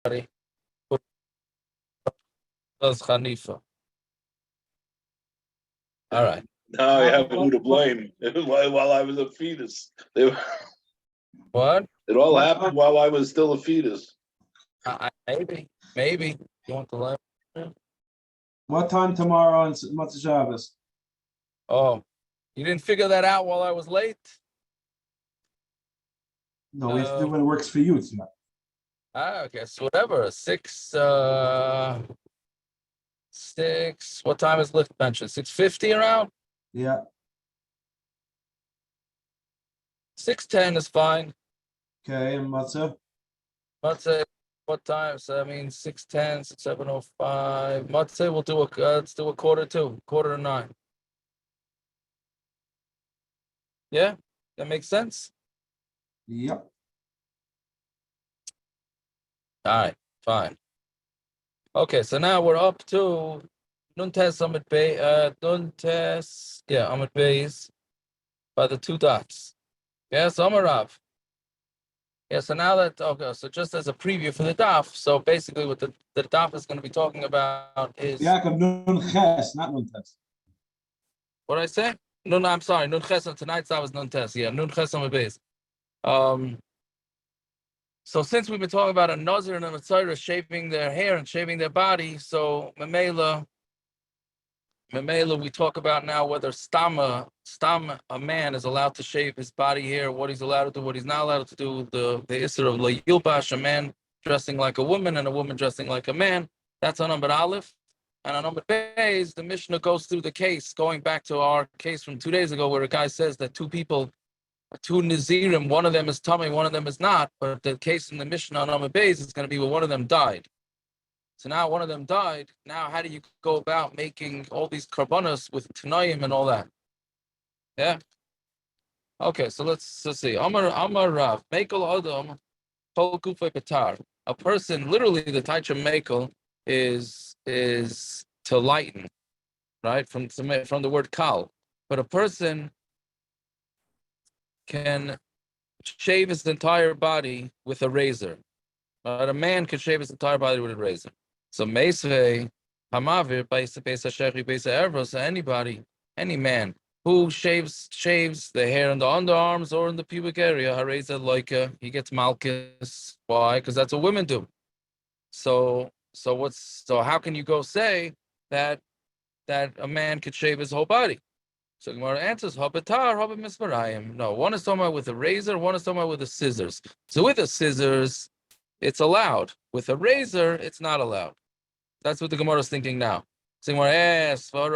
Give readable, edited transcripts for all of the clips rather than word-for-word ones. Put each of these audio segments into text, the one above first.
does Hanifa. All right. Now I have who to blame. While I was a fetus, What? It all happened while I was still a fetus. Maybe. You want to learn? What time tomorrow on Motzei Shabbos? Oh, you didn't figure that out while I was late? No, we have to do when it works for you. It's not. Okay, so whatever. 6, what time is lift mentioned? 6:50 around? Yeah. 6:10 is fine. Okay, and Motzei? Let's say what time? So I mean 6:10, 7:05. Motzei, we'll do let's do a 8:45. Yeah, that makes sense. Yep. All right, fine. Okay, so now we're up to Nuntes Amid Bay, Nuntes, Amid Bays by the 2 dots. Yes, Amarav. Yeah, so now that, okay, so just as a preview for the daf, so basically what the daf is going to be talking about is... Yaakov, Nun Ches, not Nun Tes. What did I say? No, I'm sorry, Nun Ches, tonight's that was Nun Tes, Nun Ches Amid Bays. So since we've been talking about a Nazir and a Mitzvah shaving their hair and shaving their body, so Memela, we talk about now whether Stam, a man is allowed to shave his body hair, what he's allowed to do, what he's not allowed to do, the Isser of La Yilbash, a man dressing like a woman and a woman dressing like a man. That's on number Aleph. And on number Beis, the Mishnah goes through the case, going back to our case from 2 days ago, where a guy says that 2 Nazirim, one of them is tummy, one of them is not. But the case in the Mishnah on Amud Beis is going to be where one of them died. So now one of them died. Now how do you go about making all these karbanos with Tanayim and all that? Yeah. Okay, so let's see. Amar Rav, Mekel Adam, Kol Kufay Patar. A person, literally the Taicha Mekel is to lighten, right? From the word kal. But a person can shave his entire body with a razor. A man can shave his entire body with a razor. So Meisvei Hamavir Beisa Shechi Beisa Erva. So any man who shaves the hair in the underarms or in the pubic area, Hareza Loika, he gets malchus. Why? Because that's what women do. So how can you go say that a man could shave his whole body? So Gemara answers, Habatar, Habamismarayim. No, one is talking about with a razor, one is talking about with the scissors. So with the scissors, it's allowed. With a razor, it's not allowed. That's what the Gemara is thinking now. So Gemara asks, Rav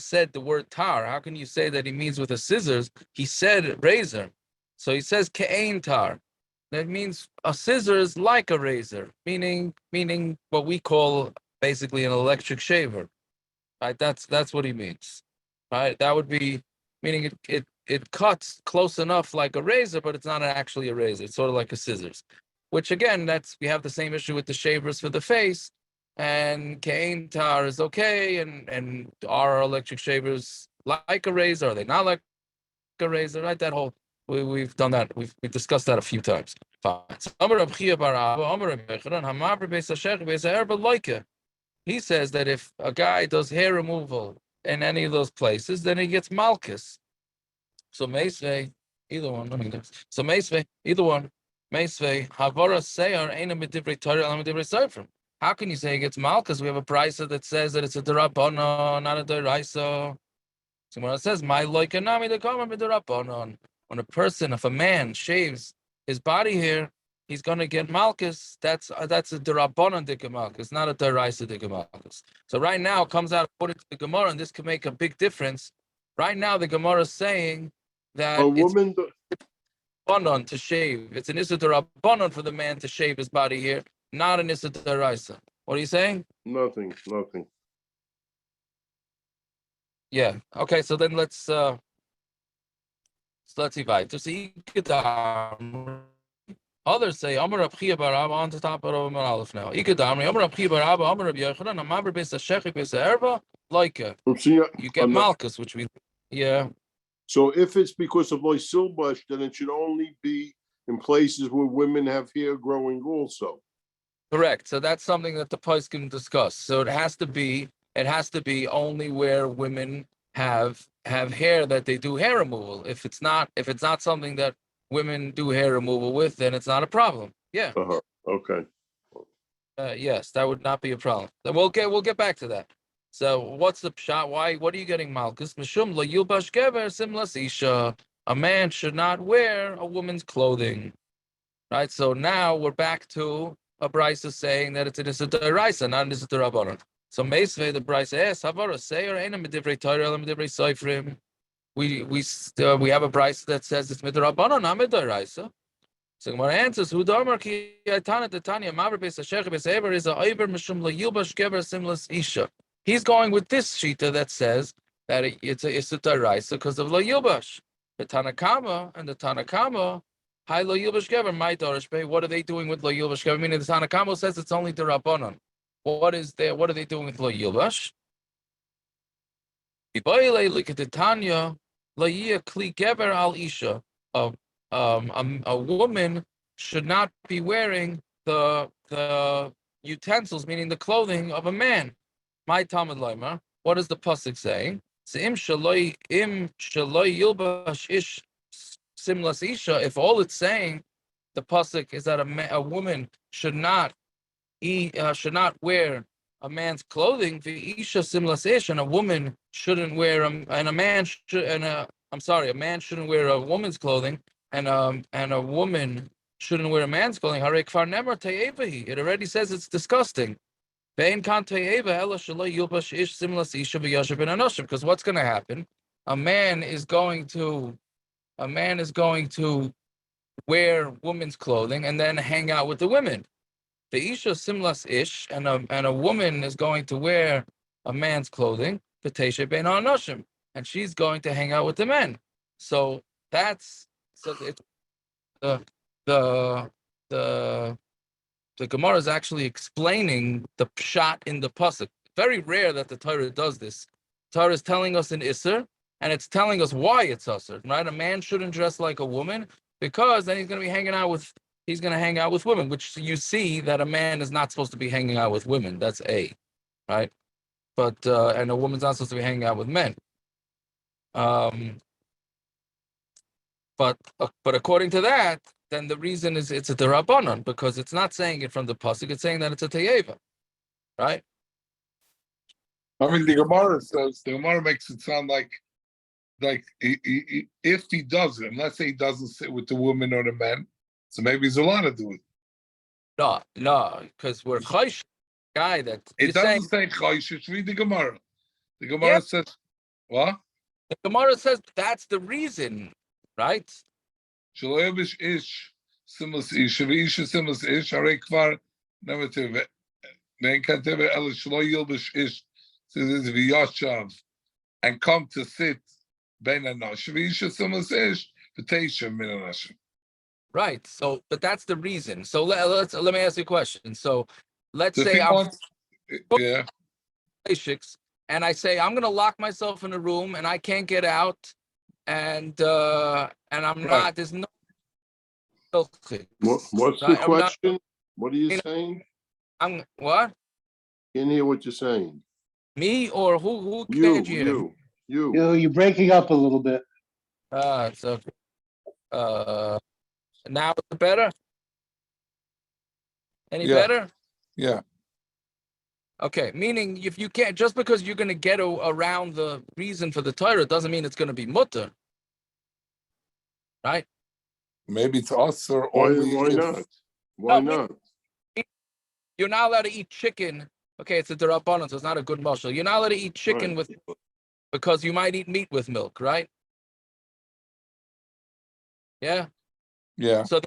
said the word tar. How can you say that he means with the scissors? He said razor. So he says ke'ain tar. That means a scissor is like a razor, meaning what we call basically an electric shaver. Right, that's what he means. Right, that would be meaning it cuts close enough like a razor, but it's not actually a razor. It's sort of like a scissors. Which again, we have the same issue with the shavers for the face, and Kain tar is okay, and are electric shavers like a razor? Are they not like a razor? Right, that whole we've done that. We've discussed that a few times. Fine. He says that if a guy does hair removal in any of those places, then he gets malchus. So Meisvei, either one. Meisvei, Havara Seyar ain't a medivrei Torah, I'm a medivrei Seifrim. How can you say he gets malchus? We have a brisa that says that it's a derabbanon, not a deraisa. So when it says my loikanami the kama b'derabbanon, when if a man shaves his body hair, he's going to get malchus. That's a derabbanon dika malchus, not a deraisa dika malchus. So right now it comes out according to the Gemara, and this can make a big difference. Right now the Gemara is saying that a woman it's derabbanon to shave. It's an issa derabbanon for the man to shave his body hair, not an issa deraisa. What are you saying? Nothing. Yeah. Okay. So then let's see. To see others say Amar Rab Chia bar Abba on the top of Amar Aleph now. Ikadamri Amar Rab Chia bar Abba Amar Rab Yochanan Amar Beis Shechi Beis Erva Loika. You get malchus, which we So if it's because of Loy Silbash, then it should only be in places where women have hair growing also. Correct. So that's something that the post can discuss. So it has to be only where women have hair that they do hair removal. If it's not something that women do hair removal with, then it's not a problem. Yeah. Okay. Yes, that would not be a problem. Then we'll get back to that. So what's the shot? Why? What are you getting, Malchus? Mishum lo yilbash gever simlas isha. A man should not wear a woman's clothing. Right. So now we're back to a brisa saying that it's an issa d'oraisa, not an issa d'rabbanan. So Meisvei, the brisa asks, "Havara say or ain't midivrei Torah, or midivrei soifrim?" We have a brisa that says it's midrabbanan, not midoraisa. So Gemara answers, "Who damar ki aytana detanya maver beis hashech beis ever is a oiver mishum lo yilbash gever simlas isha." He's going with this shita that says that it's a issa d'oraisa because of lo yilbash. The Tanakama and the Tanakama. Hi lo yilbash gever, my dorish pay. What are they doing with lo yilbash gever? Meaning the Tanakama says it's only the rabbanon. What are they doing with lo yilbash? Look at the Tanya, lo yia kli gever al isha. A woman should not be wearing the utensils, meaning the clothing of a man. My Talmud Leimer. What is the pasuk saying? Im shaloi yilbash ish simlas isha. If all it's saying, the pasuk is that a woman should not wear a man's clothing. The isha simlas ish, and a woman shouldn't wear and a man should a man shouldn't wear a woman's clothing, and a woman shouldn't wear a man's clothing. Harei kfar nemer te'evahi. It already says it's disgusting. Because what's going to happen? A man is going to wear women's clothing and then hang out with the women. The isha simlas ish, and a woman is going to wear a man's clothing, and she's going to hang out with the men. So it's the Gemara is actually explaining the pshat in the pasuk. Very rare that the Torah does this. The Torah is telling us an isser, and it's telling us why it's usser. Right? A man shouldn't dress like a woman because then he's going to hang out with women, which you see that a man is not supposed to be hanging out with women. That's A, right? But and a woman's not supposed to be hanging out with men. But according to that, then the reason is it's a derabanan, because it's not saying it from the pasuk; it's saying that it's a teyeva, right? I mean, the Gemara makes it sound like if he doesn't, let's say he doesn't sit with the woman or the men, so maybe he's allowed to do it. No, because we're chaysh guy that it doesn't say chaysh. Read the Gemara. The Gemara says what? The Gemara says that's the reason, right? Shaloyabish ish simlas ish v'isha simlas ish harei kvar nemetiv ve'en kateve el shaloyabish ish says v'yashav and come to sit ben anash v'isha simlas ish v'teisha min anashim. Right. So, but that's the reason. So let me ask you a question. So let's say I'm and I say I'm going to lock myself in a room and I can't get out, and I'm not. There's no. What's the question? What are you saying? I'm what? Can't hear what you're saying. Me or who can't hear? You. You're breaking up a little bit. So now it's better. Any better? Yeah. Okay, meaning if you can't, just because you're going to get around the reason for the Torah doesn't mean it's going to be mutter, right? Maybe it's us or Why only. not? Why not? You're not allowed to eat chicken. Okay, it's a derabanan, so it's not a good mushal. You're not allowed to eat chicken because you might eat meat with milk, right? Yeah. Yeah. So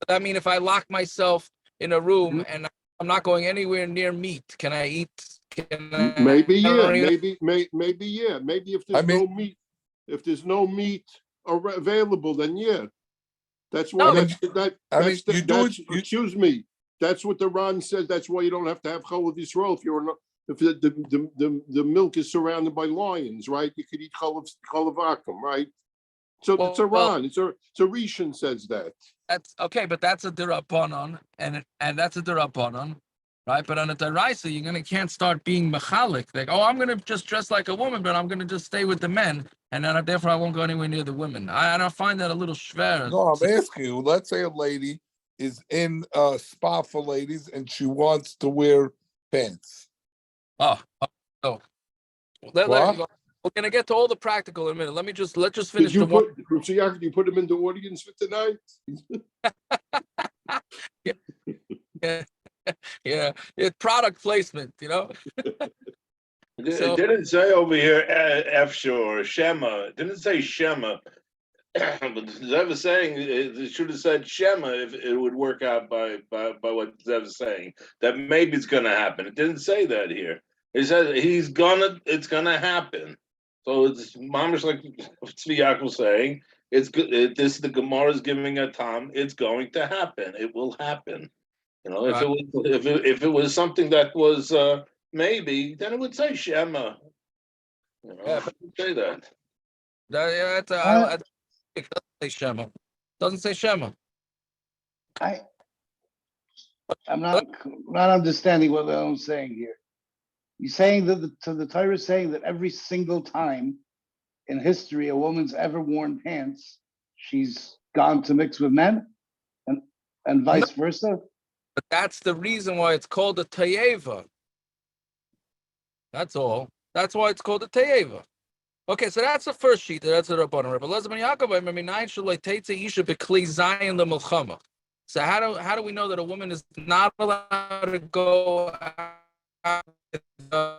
that means if I lock myself in a room and I'm not going anywhere near meat, can I eat? Maybe yeah. Maybe yeah. Maybe if there's no meat, available, then yeah. That's why excuse me. That's what the Ran says. That's why you don't have to have chalav Yisrael if the milk is surrounded by lions, right? You could eat chalav akum, right? So Well, it's Iran. It's a Rishon says that. That's okay, but that's a derabanan, and that's a derabanan, right? But on a deraisa, can't start being mechalik. Like, oh, I'm gonna just dress like a woman, but I'm gonna just stay with the men, and then therefore I won't go anywhere near the women. I don't find that a little schwer. No, I'm asking you. Let's say a lady is in a spa for ladies and she wants to wear pants. Oh, we're gonna get to all the practical in a minute. Let's just finish Did you the one. put you put him in the audience for tonight? Yeah, it's product placement, It didn't say over here Efsha or Shema. It didn't say Shema. But Zev is saying it should have said Shema if it would work out by what Zev is saying. That maybe it's gonna happen. It didn't say that here. It says it's gonna happen. So it's mamish like Tzvi Yaakov saying, it's good. The Gemara is giving a time. It's going to happen. It will happen. If Right. it was something that was maybe, then it would say Shema. Yeah, It would say that. It doesn't say Shema. Doesn't say Shema. I'm not understanding what I'm saying here. You're saying that the Torah is saying that every single time in history a woman's ever worn pants, she's gone to mix with men, and vice versa. But that's the reason why it's called a tayeva. That's all. That's why it's called a tayeva. Okay, so that's the first sheet. That's the Rabbanon. Rabbi Elazar ben Yaakov, so how do we know that a woman is not allowed to go out with a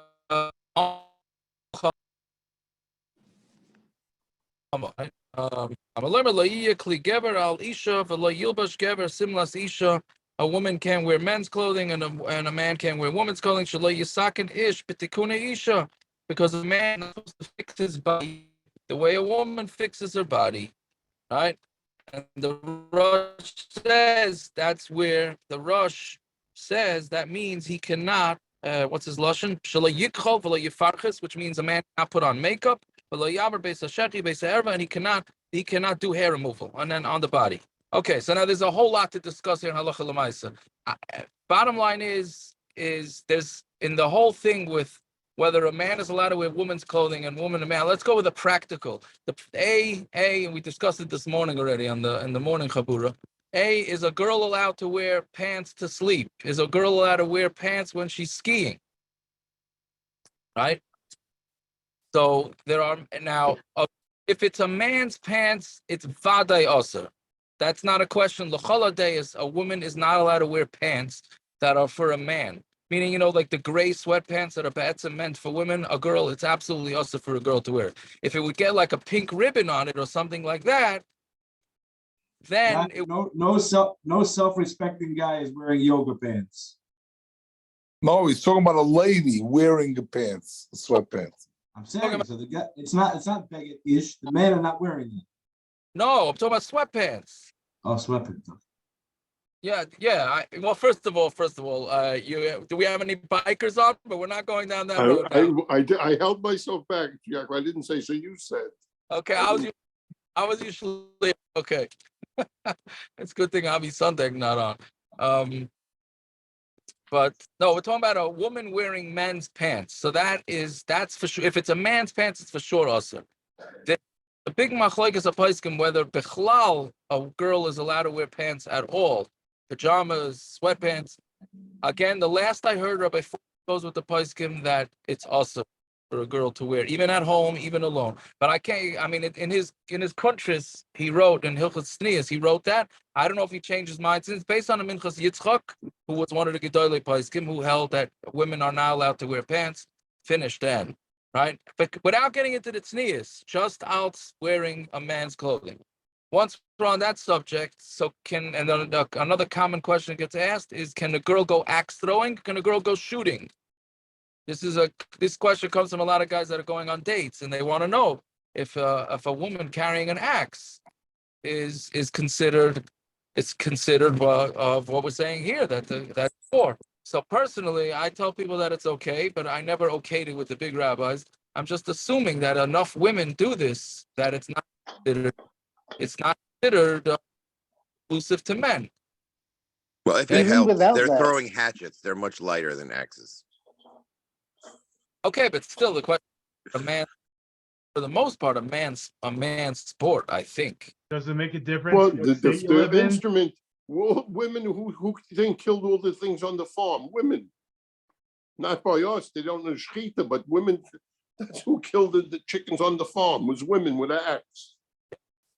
woman can wear men's clothing and a man can wear women's clothing. Because a man is supposed to fix his body the way a woman fixes her body, right? And the Rush says that means he cannot. What's his lashon? Which means a man cannot put on makeup, and he cannot do hair removal and then on the body. Okay, so now there's a whole lot to discuss here in halacha l'maisa. Bottom line is there's in the whole thing with whether a man is allowed to wear women's clothing and woman and man. Let's go with the practical. And we discussed it this morning already in the morning chabura. Is a girl allowed to wear pants to sleep? Is a girl allowed to wear pants when she's skiing? Right? So there are now, if it's a man's pants, it's vaday aser. That's not a question. L'chol is a woman is not allowed to wear pants that are for a man. Meaning, like the gray sweatpants that are be'etzem meant for women, a girl, it's absolutely aser for a girl to wear. If it would get like a pink ribbon on it or something like that, then no self-respecting guy is wearing yoga pants. No, he's talking about a lady wearing the pants, the sweatpants. I'm saying so. The guy, it's not beggar-ish. The men are not wearing it. No, I'm talking about sweatpants. Oh, sweatpants. Yeah. Well, first of all, do we have any bikers on? But we're not going down that road now. I held myself back, Jack. I didn't say. So you said. Okay, I was usually okay. It's a good thing Avi Sunday not on. But no, we're talking about a woman wearing men's pants. So that's for sure. If it's a man's pants, it's for sure also. The big machlokes of poskim whether bichlal a girl is allowed to wear pants at all, pajamas, sweatpants. Again, the last I heard, Rabbi goes with the poskim that it's also for a girl to wear, even at home, even alone. But I can't. I mean, in his kuntris, he wrote in Hilchos Tznius, he wrote that. I don't know if he changed his mind since, based on the Minchas Yitzchak, who was one of the Gedolei poskim, who held that women are not allowed to wear pants. Finished then, right? But without getting into the Tznius, just out wearing a man's clothing. Once we're on that subject, another common question gets asked is, can a girl go axe throwing? Can a girl go shooting? This question comes from a lot of guys that are going on dates, and they want to know if a woman carrying an axe is considered of what we're saying here that's for. So personally, I tell people that it's okay, but I never okayed it with the big rabbis. I'm just assuming that enough women do this that it's not considered it's not considered exclusive to men. Well, if it Even helps, without they're that. throwing hatchets. They're much lighter than axes. Okay, but still, the question: a man, for the most part, a man's sport. I think. Does it make a difference Well, what state you live the in? instrument, women who think killed all the things on the farm, women. Not by us, they don't know shechita, but women, that's who killed the chickens on the farm, was women with an axe.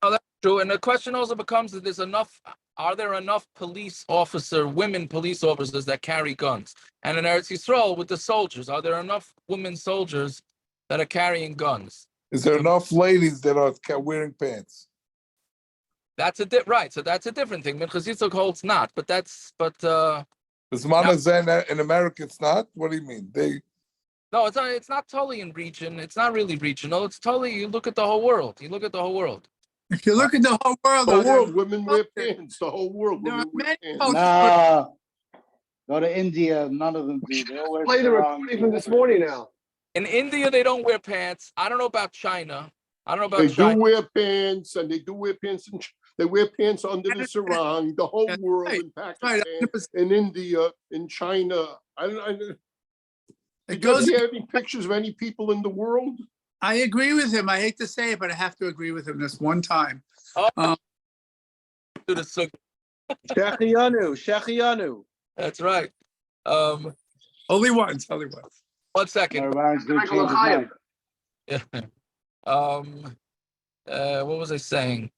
Oh, that's true. And the question also becomes: that there's enough? Are there enough women police officers that carry guns? And in Eretz Yisrael, with the soldiers, are there enough women soldiers that are carrying guns? Is there enough ladies that are wearing pants? That's right. So that's a different thing. Minchas Yitzchak holds not, but In America, it's not. What do you mean? no, it's not totally in region. It's not really regional. It's totally. You look at the whole world. You look at the whole world. If you look at the whole world, The though, whole world, women wear pants, the whole world, there are women wear many pants. cultures. Nah. Go to India, none of them do. They all wear Play the sarongs recording from and this morning skirts. now. In India, they don't wear pants. I don't know about China. They do wear pants, and they do wear pants, and they wear pants under the sarong, the whole That's world, right. in Right, Pakistan, 100%. in India, in China. It Did goes. you ever see any pictures of any people in the world? I agree with him. I hate to say it, but I have to agree with him this one time. To the suk. Shechianu. That's right. Only once. Only once. 1 second. Marwan's gonna change his mind. What was I saying?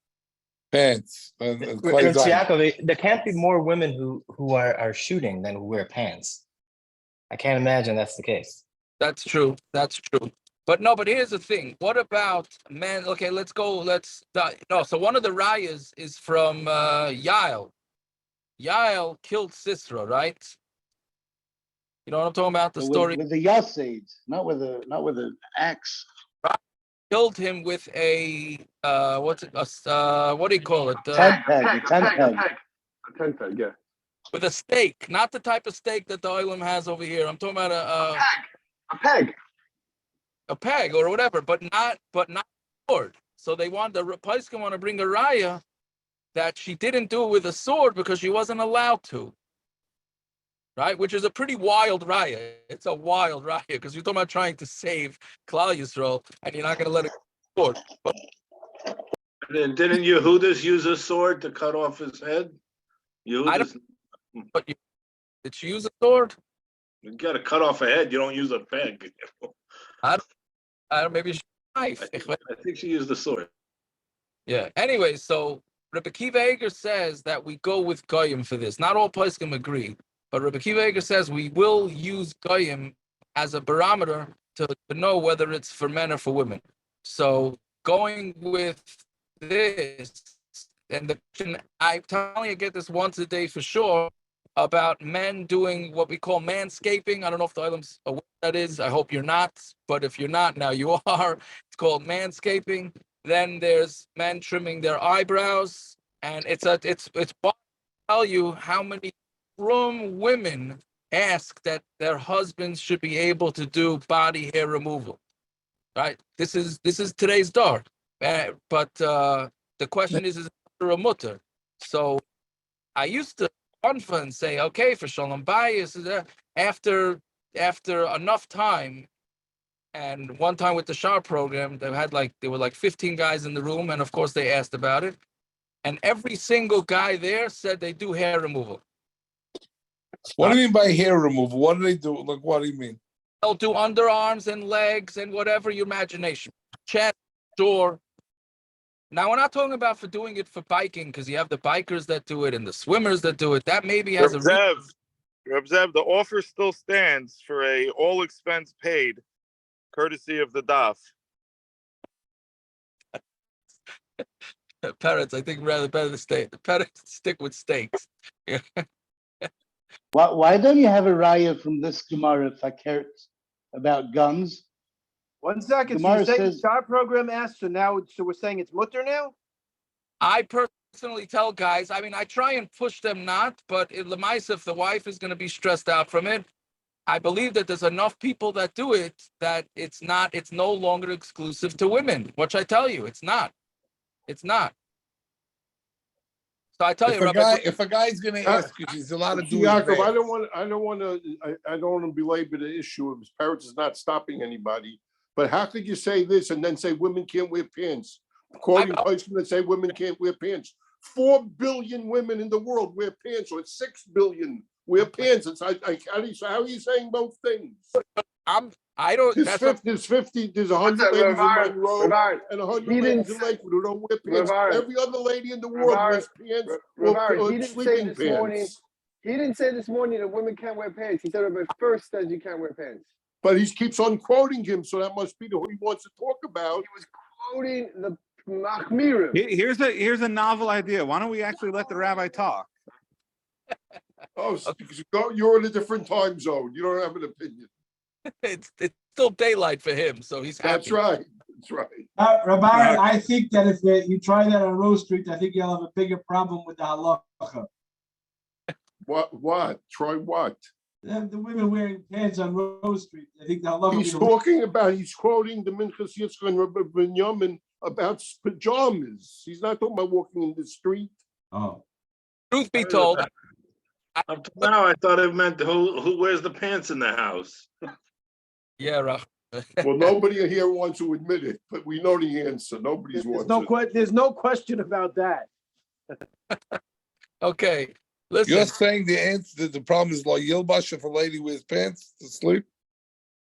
Pants. There can't be more women who are shooting than who wear pants. I can't imagine that's the case. That's true. That's true. But here's the thing. What about men? Okay, let's go. So one of the rayas is from Yael. Yael killed Sisera, right? You know what I'm talking about? The story. With the Yasades, not with an axe. Killed him with a what do you call it? Tent peg. A tent peg, yeah. With a stake, not the type of stake that the Olim has over here. I'm talking about A peg. a peg or whatever, but not a sword. So they want the Paiskim want to bring a raya that she didn't do it with a sword because she wasn't allowed to. Right, which is a pretty wild raya. It's a wild raya because you're talking about trying to save Klal Yisrael, and you're not going to let it go sword. And didn't Yehudas use a sword to cut off his head? Yehudas, Did she use a sword? you got to cut off a head. You don't use a peg. I don't. Maybe she knife. I think she used the sword. Yeah. Anyway, so Rebbe Kiva Eger says that we go with Goyim for this. Not all Poskim agree, but Rebbe Kiva Eger says we will use Goyim as a barometer to know whether it's for men or for women. So going with this, and the question, I'm telling you, I get this once a day for sure, about men doing what we call manscaping. I don't know if the items are what that is. I hope you're not, but if you're not, now you are. It's called manscaping. Then there's men trimming their eyebrows, and it's to tell you how many women ask that their husbands should be able to do body hair removal. Right? This is today's dar. But the question is it a mutter? So I used to and say, okay, for Shalom Bayis, after enough time, and one time with the Shah program, there were like 15 guys in the room, and of course they asked about it, and every single guy there said they do hair removal. What do you mean by hair removal? What do they do? Like, what do you mean? They'll do underarms and legs and whatever your imagination, chest, door. Now, we're not talking about for doing it for biking, because you have the bikers that do it and the swimmers that do it. That maybe has Reb Zev, the offer still stands for a all expense paid, courtesy of the Daf. Parrots, I think rather better to stay. The parrots stick with steaks. Why don't you have a raya from this Gemara Fakert about guns? 1 second. So Gemara you're saying says- the Shah program asked, so we're saying it's mutter now? I personally tell guys, I mean, I try and push them not, but in Lemais, if the wife is going to be stressed out from it, I believe that there's enough people that do it that it's no longer exclusive to women, which I tell you, it's not. It's not. So I tell you, Rabbi, If a guy's gonna ask if he's allowed to do his Yaakov, I bath, don't want to belabor the issue of his parents is not stopping anybody. But how could you say this and then say women can't wear pants? Quoting person that say women can't wear pants. 4 billion women in the world wear pants, or 6 billion wear pants. It's how are you saying both things? I don't. There's That's 50, there's 100 ladies in Monroe and 100 he ladies didn't in Lakewood who don't wear pants. Ravar, Every other lady in the world Ravar, wears pants Ravar, or he didn't say sleeping this morning. pants. He didn't say this morning that women can't wear pants. He said Rabbi first says you can't wear pants. But he keeps on quoting him, so that must be who he wants to talk about. He was quoting the Machmirim. Here's a novel idea. Why don't we actually let the rabbi talk? Oh, because you're in a different time zone. You don't have an opinion. it's still daylight for him, so he's happy. That's right. That's right. Rabbi, I think that if you try that on Rose Street, I think you'll have a bigger problem with the halacha. What? Try what? The women wearing pants on Rose Street. I think the halacha. He's quoting the Minchas Yitzchak and Rabbi Binyamin about pajamas. He's not talking about walking in the street. Oh. Truth be told, Up to now, I thought it meant who wears the pants in the house. yeah, Rach. Well, nobody here wants to admit it, but we know the answer. Nobody's wants There's no question about that. Okay, listen. you're saying the answer. The problem is like yilbash if a lady wears pants to sleep.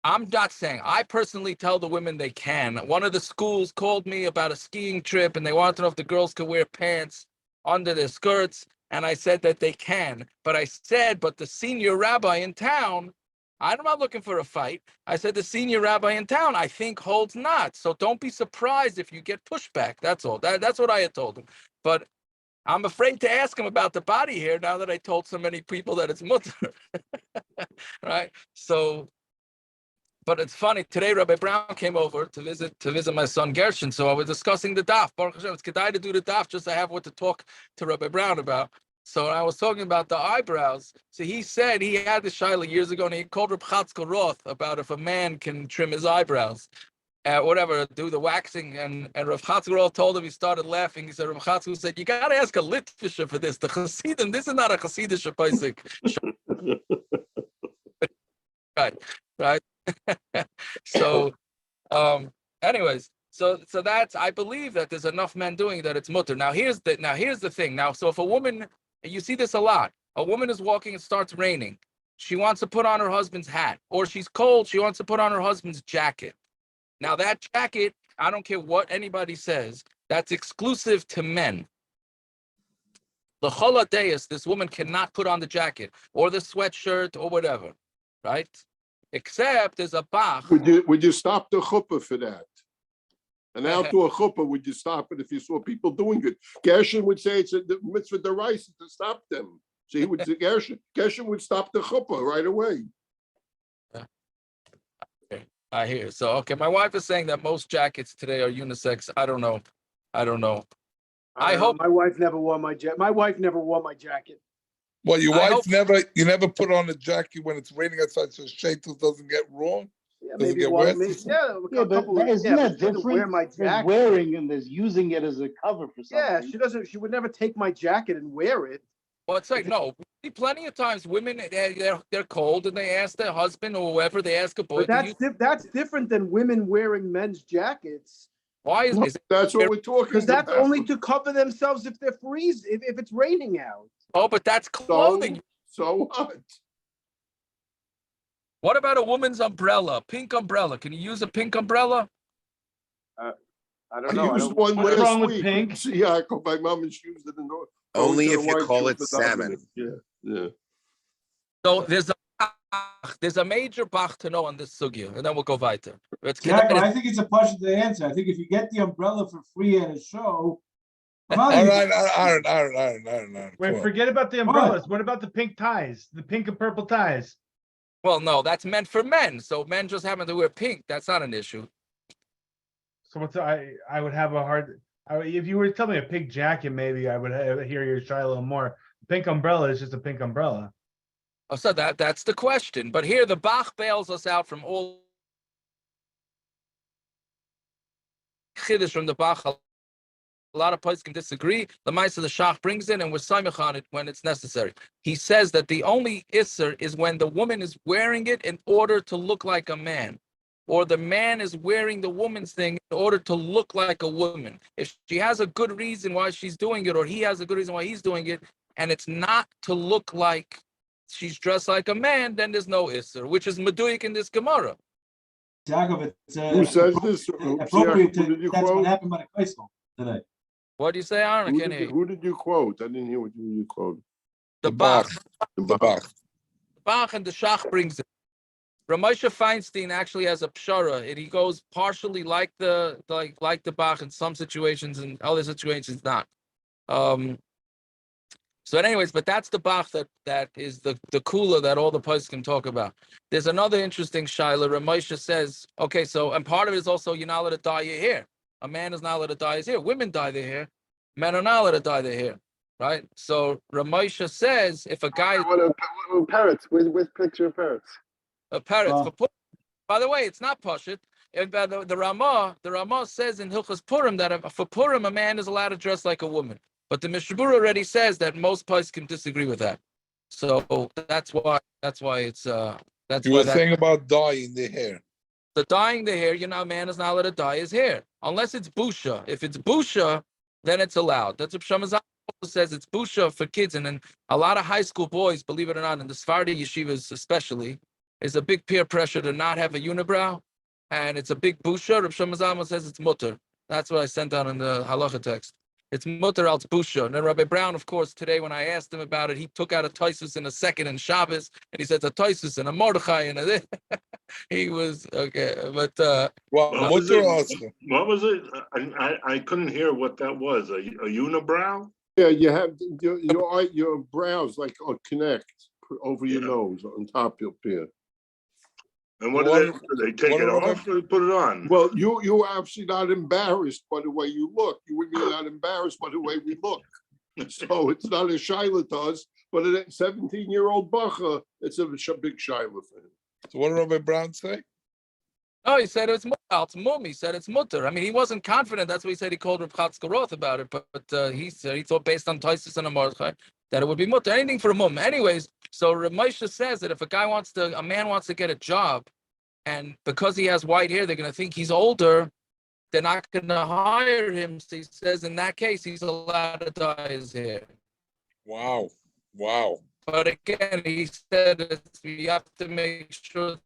I'm not saying. I personally tell the women they can. One of the schools called me about a skiing trip, and they wanted to know if the girls could wear pants under their skirts, and I said that they can. But I said, but the senior rabbi in town, I'm not looking for a fight. I said the senior rabbi in town, I think, holds not. So don't be surprised if you get pushback. That's all. That's what I had told him. But I'm afraid to ask him about the body hair now that I told so many people that it's mutter. Right? So. But it's funny. Today, Rabbi Brown came over to visit my son Gershon. So I was discussing the daf. Baruch Hashem, it's kedai to do the daf just to have what to talk to Rabbi Brown about. So I was talking about the eyebrows. So he said he had this shaila years ago, and he called Reb Chatzkel Roth about if a man can trim his eyebrows, whatever, do the waxing. And Reb Chatzkel Roth told him, he started laughing. He said, Reb Chatzkel said, you got to ask a Litvisher for this. The Chassidim, this is not a Chassidish Paisik. Right. So, anyways, so that's, I believe that there's enough men doing that it's mutter. Now here's the thing. Now, so if a woman, you see this a lot, a woman is walking, it starts raining, she wants to put on her husband's hat, or she's cold, she wants to put on her husband's jacket. Now that jacket, I don't care what anybody says, that's exclusive to men. The choladeus, this woman cannot put on the jacket or the sweatshirt or whatever, right? Except there's a bach. Would you stop the chuppah for that? An outdoor chuppah, would you stop it if you saw people doing it? Gershon would say it's a mitzvah deraisa to stop them. So he would say Gershon would stop the chuppah right away. Okay, I hear. So okay, my wife is saying that most jackets today are unisex. I don't know. I hope my wife never wore my jacket. My wife never wore my jacket. Well, your wife never put on a jacket when it's raining outside so shaitel doesn't get wrong? Yeah, Doesn't maybe get one. wet? But isn't that different? My There's jacket. wearing and there's using it as a cover for something. Yeah, she doesn't. She would never take my jacket and wear it. well, it's like no. Plenty of times, women they're cold and they ask their husband or whoever. They ask a boy. But that's different than women wearing men's jackets. Why is That's what we're talking about. Because that's only to cover themselves if they're if it's raining out. Oh, but that's clothing. So what? What about a woman's umbrella? Pink umbrella. Can you use a pink umbrella? I don't know. I used one last week. Pink? Yeah, my mom and she used it in the Only if you call it salmon. Yeah. So there's a major bach to know on this sugya, and then we'll go weiter. Jack, I think it's a question to answer. I think if you get the umbrella for free at a show. All right, Aaron. Wait, forget about the umbrellas. What about the pink ties? The pink and purple ties? Well, no, that's meant for men. So men just happen to wear pink. That's not an issue. So I would have a hard. If you were to tell me a pink jacket, maybe I would hear your shy a little more. Pink umbrella is just a pink umbrella. Oh, so that's the question. But here the Bach bails us out from all chiddush from the Bach a lot of poskim disagree. The Maisa the Shach brings it, and we're samech on it when it's necessary. He says that the only isser is when the woman is wearing it in order to look like a man, or the man is wearing the woman's thing in order to look like a woman. If she has a good reason why she's doing it, or he has a good reason why he's doing it, and it's not to look like she's dressed like a man, then there's no isser, which is meduik in this Gemara. Yaakov, it's Who says this? appropriate Who did to, you that's what quote? happened by the Kaisel today. What do you say, Aaron? I can't hear you. Who did you quote? I didn't hear what you quoted. The Bach. The Bach. Bach and the Shach brings it. Ramosha Feinstein actually has a pshara. He goes partially like the Bach in some situations, and other situations not. So, anyways, but that's the Bach that is the kula that all the poskim talk about. There's another interesting shaila. Ramosha says, okay, so and part of it is also you're not allowed to dye your hair. A man is not allowed to dye his hair. Women dye their hair. Men are not allowed to dye their hair, right? So Ramosha says if a guy Parrots with picture of parrots. Parrots for Purim. By the way, it's not pashut. The Ramah says in Hilchas Purim that for Purim a man is allowed to dress like a woman. But the Mishabura already says that most poskim disagree with that. So that's why it's that's You why were that, saying about dyeing the hair. the dyeing the hair, a man is not allowed to dye his hair unless it's busha. If it's busha, then it's allowed. That's what Shamazan says. It's busha for kids, and then a lot of high school boys, believe it or not, in the Sephardi yeshivas especially, is a big peer pressure to not have a unibrow, and it's a big busha. Rav Shamazan says it's mutter. That's what I sent out in the halacha text. It's mutter al busha. And then Rabbi Brown, of course, today when I asked him about it, he took out a Taisus in a second in Shabbos, and he said a Taisus and a Mordechai and a he was okay, but what was it? I couldn't hear what that was. A unibrow? Yeah, you have your brows like connect over your nose on top of your ear. And what do they take it off or put it on? Well, you're actually not embarrassed by the way you look. You would be not embarrassed by the way we look. So it's not a shaila to us, but a 17-year-old bacha, it's a big shaila for him. So what did Rabbi Brown say? Oh, he said it's mum. He said it's mutter. I mean, he wasn't confident. That's what he said. He called Reb Chatzkel Roth about it, but he said he thought based on Taisus and a Mordechai that it would be mutter. Anything for a mum. Anyways, so Reb Moshe says that if a man wants to get a job, and because he has white hair, they're going to think he's older. They're not going to hire him. So he says in that case, he's allowed to dye his hair. Wow. But again, he said you have to make sure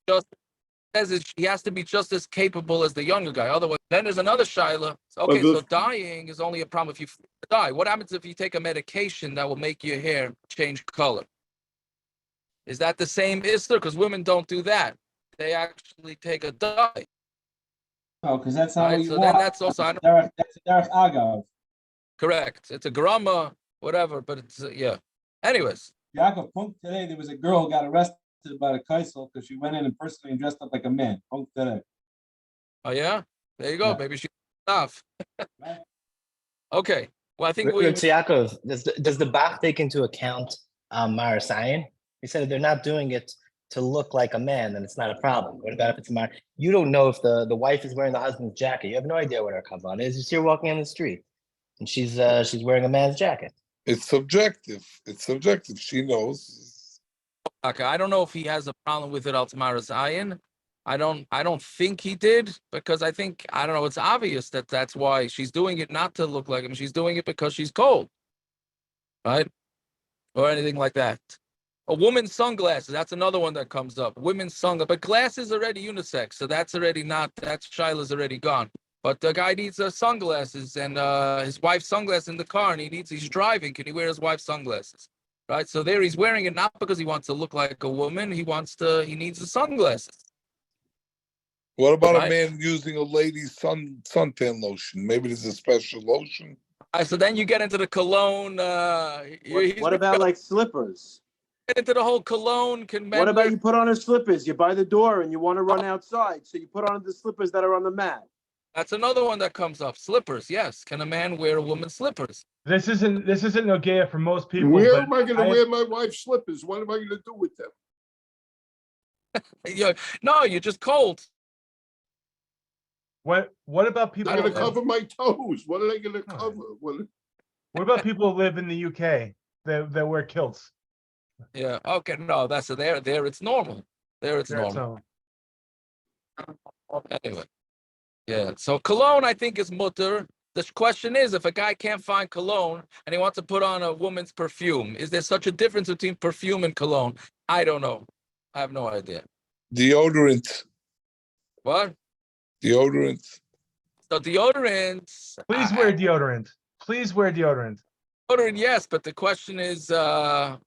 that he has to be just as capable as the younger guy. Otherwise, then there's another shaila. Okay, so dyeing is only a problem if you dye. What happens if you take a medication that will make your hair change color? Is that the same isser? Because women don't do that. They actually take a dye. Oh, because that's not what you want. Then that's also that's a derech agav. Correct. It's a grama, whatever, but it's yeah. Anyways. Yaakov, Punk today, there was a girl who got arrested by the Kaisel because she went in and personally dressed up like a man. Punk today. Oh yeah? There you go. Yeah. Maybe she off. Okay. Well, I think Yaakov, does the Bach take into account Marasayan? He said if they're not doing it to look like a man, then it's not a problem. What about if it's Mar? You don't know if the wife is wearing the husband's jacket. You have no idea what her kavan is. You see her walking on the street, and she's wearing a man's jacket. It's subjective. She knows. Okay, I don't know if he has a problem with it. Marasayan. I don't think he did, because I don't know. It's obvious that's why she's doing it, not to look like him. She's doing it because she's cold, right? Or anything like that. A woman's sunglasses, that's another one that comes up. Women's sunglasses, but glasses already unisex, so that's already not, that Shiloh's already gone. But the guy needs sunglasses, and his wife's sunglasses in the car, and he's driving. Can he wear his wife's sunglasses? Right? So there he's wearing it not because he wants to look like a woman, he needs the sunglasses. What about a man using a lady's suntan lotion? Maybe there's a special lotion. So then you get into the cologne. What about like slippers? Get into the whole cologne. What about you put on her slippers? You're by the door and you want to run outside, so you put on the slippers that are on the mat. That's another one that comes up. Slippers, yes. Can a man wear a woman's slippers? This isn't Nogea for most people. Where am I going to wear my wife's slippers? What am I going to do with them? No, you're just cold. What about people? I'm gonna that- cover my toes. What are they gonna cover? What? What about people who live in the UK that wear kilts? Yeah. Okay. No, that's there. It's normal. There it's There, normal. so Anyway. Yeah. So cologne, I think, is mutter. The question is, if a guy can't find cologne and he wants to put on a woman's perfume, is there such a difference between perfume and cologne? I don't know. I have no idea. Deodorant. What? Deodorant. So deodorants. please wear deodorant. Please wear deodorant. Deodorant, yes, but the question is, with A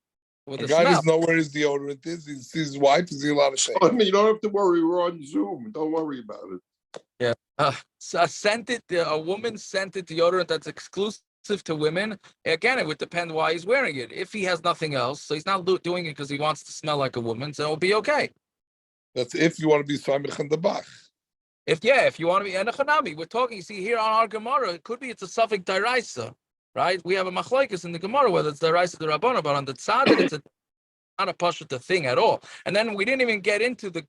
the guy smell. doesn't know where his deodorant is. He sees his wife. Is he allowed to say? I mean, you don't have to worry. We're on Zoom. Don't worry about it. Yeah. So a woman scented deodorant that's exclusive to women. Again, it would depend why he's wearing it. If he has nothing else, so he's not doing it because he wants to smell like a woman, so it'll be okay. That's if you want to be Samich and the Bach. If you want to be Enochanami, we're talking, see here on our Gemara, it could be it's a suffix deraisa, right? We have a machlokes in the Gemara, whether it's deraisa or Rabbana, but on the tzaddik, it's not a pashut thing at all. And then we didn't even get into the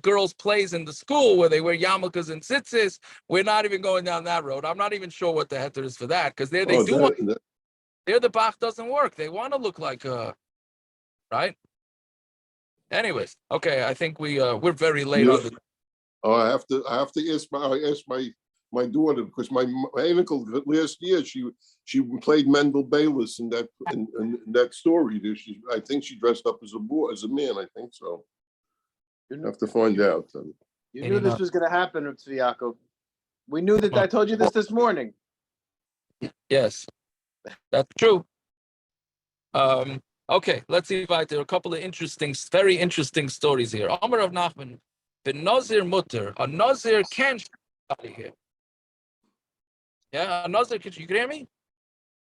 girls' plays in the school where they wear yarmulkes and tzitzis. We're not even going down that road. I'm not even sure what the heter is for that, because there the Bach doesn't work. They want to look like right? Anyways, okay, I think we're very late on the. Oh, I have to ask my daughter, because my uncle last year she played Mendel Bayless in that story. I think she dressed up as a man. I think so. You have to find out. You knew this was going to happen, Tzvi Yaakov. We knew that. I told you this morning. Yes, that's true. Okay, let's see if there are a couple of very interesting stories here. Amar of Nachman, the Nazir mutter, a Nazir can shave body here. Yeah, a Nazir you can hear me?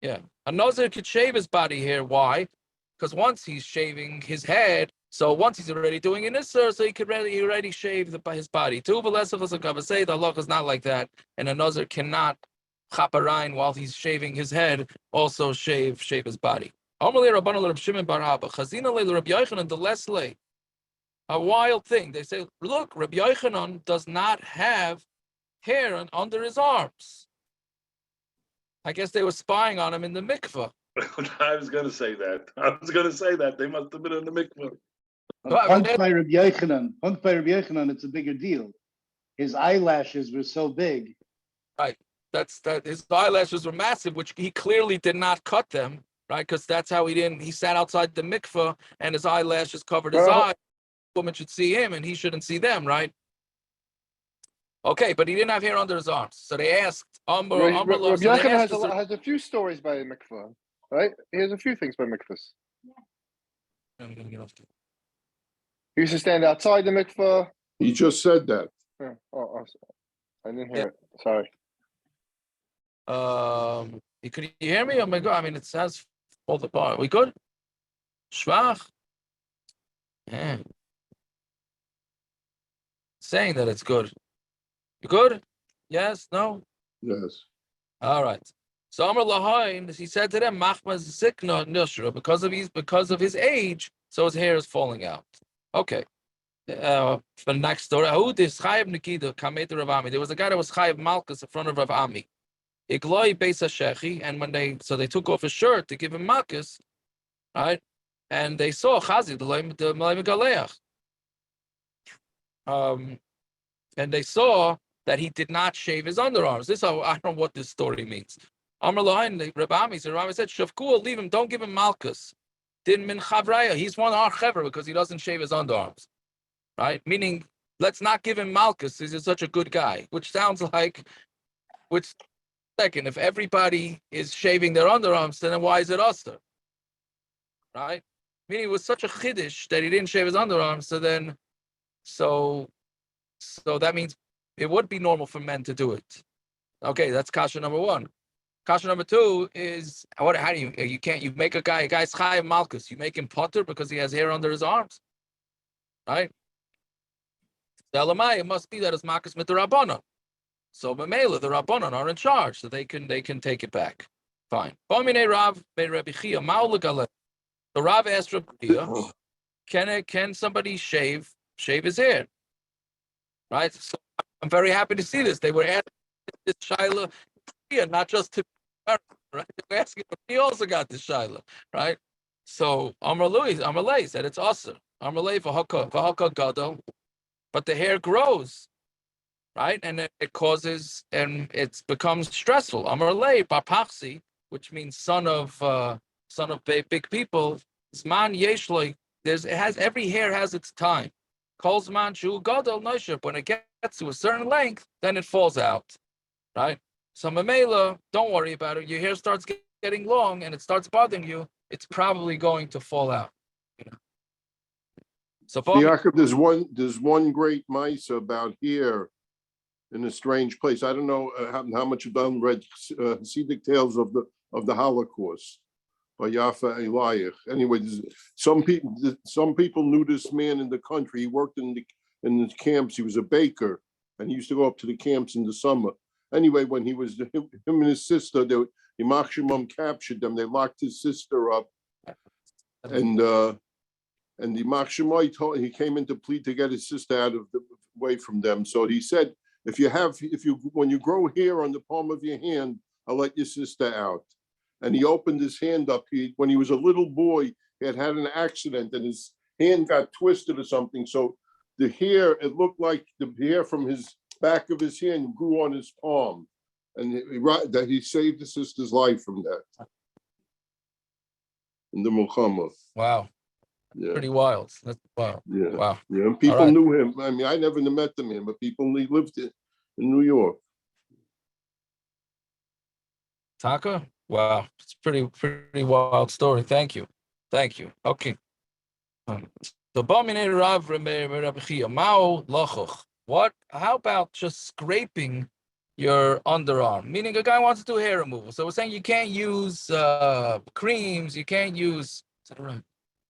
Yeah, a Nazir could shave his body hair. Why? Because once he's shaving his head, so once he's already doing an Isser, so he already shave his body. Two say the halacha is not like that, and a Nazir cannot chaparain while he's shaving his head, also shave his body. A wild thing. They say, look, Rabbi Yochanan does not have hair under his arms. I guess they were spying on him in the mikveh. I was going to say that. They must have been in the mikveh. Punked by Rabbi Yochanan, it's a bigger deal. His eyelashes were so big. Right. His eyelashes were massive, which he clearly did not cut them, right? Because that's how he sat outside the mikveh and his eyelashes covered his eyes. The woman should see him and he shouldn't see them, right? Okay, but he didn't have hair under his arms. So they asked Rabbi Yochanan has a few stories by mikveh, right? He has a few things by mikvahs. He used to stand outside the mikveh. He just said that. Yeah. Oh, I didn't hear it. Sorry. Could you hear me? Oh my God! I mean, it says all the bar. We good? Schwach. Yeah. Saying that it's good. You good? Yes? No? Yes. All right. So Amar Lahain, he said to them, Machmas Zikna Nushra, because of his age, so his hair is falling out. Okay. For the next story, there was a guy that was Chayiv Malkus in front of Rav Ami. Igloi Beisa Shechi, and they took off his shirt to give him Malkus, right? And they saw Chazi, the Malay Megaleach. And they saw that he did not shave his underarms. I don't know what this story means. Amar Lahain, Rabbi said, Shavkul, leave him, don't give him Malkus. Din min Chavraya, he's one of our Chevra because he doesn't shave his underarms. Right? Meaning, let's not give him Malkus, he's such a good guy. Which sounds like, if everybody is shaving their underarms, then why is it Uster? Right? Meaning it was such a chiddush that he didn't shave his underarms, so that means it would be normal for men to do it. Okay, that's kasha number one. Kasha number two is how do you make a guy's Chayiv Malkus, you make him potter because he has hair under his arms, right? It must be that it's Malkus mit the Rabbana. So B'meila, the Rabbanon are in charge, so they can take it back. Fine. The Rav asked Rabbi Chia, can somebody shave his hair? Right? So I'm very happy to see this. They were asking this Shaila here, not just to right? They were asking, but he also got this Shaila, right? So Amrlei said it's also Amrlei for Haka Gadol, but the hair grows, right? And it causes, and it becomes stressful. Amrlei Bapachsi, which means son of big people. Zman Yeshloi, every hair has its time. Kolzman Shu Gadol Noshep, when it gets to a certain length, then it falls out, right? So Mamela, don't worry about it. Your hair starts getting long and it starts bothering you, it's probably going to fall out. You know? So Yaakov, there's one great mice about here in a strange place. I don't know how much you've read Hasidic tales of the Holocaust by Yafa Eliach. Anyway, some people knew this man in the country. He worked in the camps. He was a baker, and he used to go up to the camps in the summer. Anyway, when him and his sister, the Yimach Shemam captured them. They locked his sister up, and the Yimach Shemai told he came into plea to get his sister away from them. So he said, when you grow hair on the palm of your hand, I'll let your sister out. And he opened his hand up. When he was a little boy, he had an accident and his hand got twisted or something. So the hair, it looked like the hair from his back of his hand grew on his palm. And that he saved his sister's life from that. In the Muhammad. Wow. Yeah. Pretty wild. That's wild. Yeah. Wow. Yeah. And people knew him. I mean, I never met the man, but people lived in New York. Taka? Wow. It's pretty wild story. Thank you. Okay. How about just scraping your underarm? Meaning a guy wants to do hair removal. So we're saying you can't use creams, you can't use, is that right?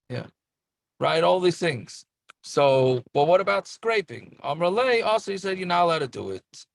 Yeah. Right, all these things. So, but what about scraping? Amralei also he said you're not allowed to do it.